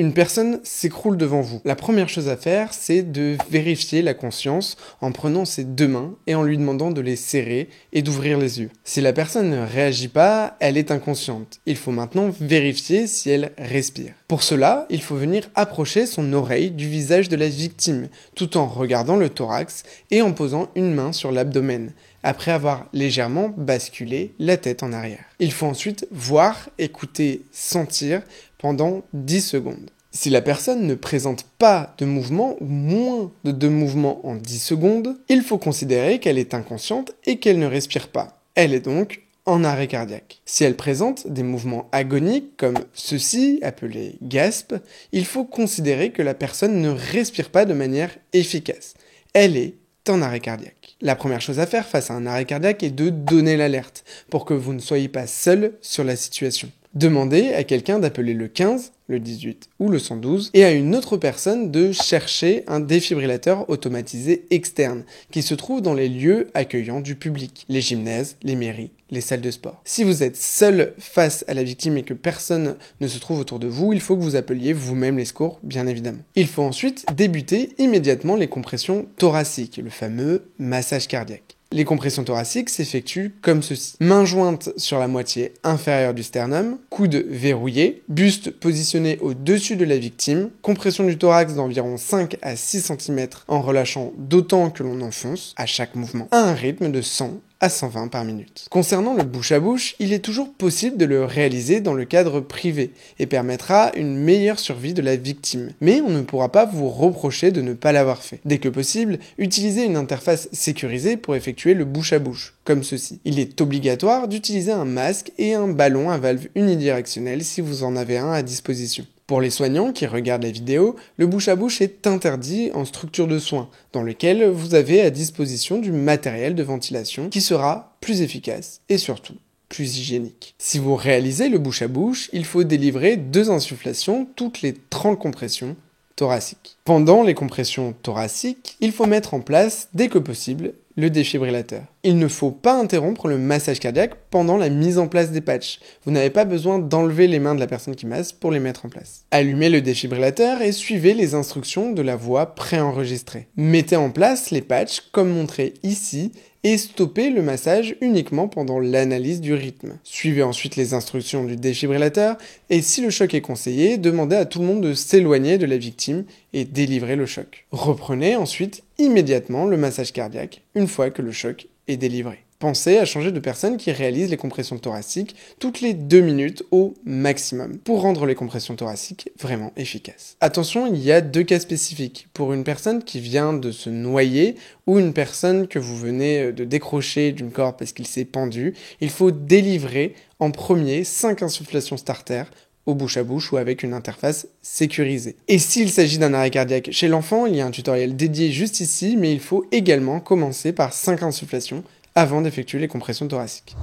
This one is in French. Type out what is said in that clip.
Une personne s'écroule devant vous. La première chose à faire, c'est de vérifier la conscience en prenant ses deux mains et en lui demandant de les serrer et d'ouvrir les yeux. Si la personne ne réagit pas, elle est inconsciente. Il faut maintenant vérifier si elle respire. Pour cela, il faut venir approcher son oreille du visage de la victime, tout en regardant le thorax et en posant une main sur l'abdomen, après avoir légèrement basculé la tête en arrière. Il faut ensuite voir, écouter, sentir pendant 10 secondes. Si la personne ne présente pas de mouvement ou moins de 2 mouvements en 10 secondes, il faut considérer qu'elle est inconsciente et qu'elle ne respire pas. Elle est donc en arrêt cardiaque. Si elle présente des mouvements agoniques comme ceux-ci, appelés gaspes, il faut considérer que la personne ne respire pas de manière efficace. Elle est en arrêt cardiaque. La première chose à faire face à un arrêt cardiaque est de donner l'alerte pour que vous ne soyez pas seul sur la situation. Demandez à quelqu'un d'appeler le 15, le 18 ou le 112 et à une autre personne de chercher un défibrillateur automatisé externe qui se trouve dans les lieux accueillants du public, les gymnases, les mairies, les salles de sport. Si vous êtes seul face à la victime et que personne ne se trouve autour de vous, il faut que vous appeliez vous-même les secours, bien évidemment. Il faut ensuite débuter immédiatement les compressions thoraciques, le fameux massage cardiaque. Les compressions thoraciques s'effectuent comme ceci. Main jointe sur la moitié inférieure du sternum, coude verrouillé, buste positionné au-dessus de la victime, compression du thorax d'environ 5 à 6 cm en relâchant d'autant que l'on enfonce à chaque mouvement, à un rythme de 100 à 120 par minute. Concernant le bouche à bouche, il est toujours possible de le réaliser dans le cadre privé et permettra une meilleure survie de la victime. Mais on ne pourra pas vous reprocher de ne pas l'avoir fait. Dès que possible, utilisez une interface sécurisée pour effectuer le bouche à bouche, comme ceci. Il est obligatoire d'utiliser un masque et un ballon à valve unidirectionnelle si vous en avez un à disposition. Pour les soignants qui regardent la vidéo, le bouche à bouche est interdit en structure de soins, dans lequel vous avez à disposition du matériel de ventilation qui sera plus efficace et surtout plus hygiénique. Si vous réalisez le bouche à bouche, il faut délivrer 2 insufflations toutes les 30 compressions thoraciques. Pendant les compressions thoraciques, il faut mettre en place, dès que possible, le défibrillateur. Il ne faut pas interrompre le massage cardiaque pendant la mise en place des patchs. Vous n'avez pas besoin d'enlever les mains de la personne qui masse pour les mettre en place. Allumez le défibrillateur et suivez les instructions de la voix préenregistrée. Mettez en place les patchs comme montré ici et stoppez le massage uniquement pendant l'analyse du rythme. Suivez ensuite les instructions du défibrillateur et si le choc est conseillé, demandez à tout le monde de s'éloigner de la victime et délivrez le choc. Reprenez ensuite immédiatement le massage cardiaque une fois que le choc est délivré. Pensez à changer de personne qui réalise les compressions thoraciques toutes les 2 minutes au maximum pour rendre les compressions thoraciques vraiment efficaces. Attention, il y a 2 cas spécifiques. Pour une personne qui vient de se noyer ou une personne que vous venez de décrocher d'une corde parce qu'il s'est pendu, il faut délivrer en premier 5 insufflations starter au bouche à bouche ou avec une interface sécurisée. Et s'il s'agit d'un arrêt cardiaque chez l'enfant, il y a un tutoriel dédié juste ici, mais il faut également commencer par 5 insufflations avant d'effectuer les compressions thoraciques.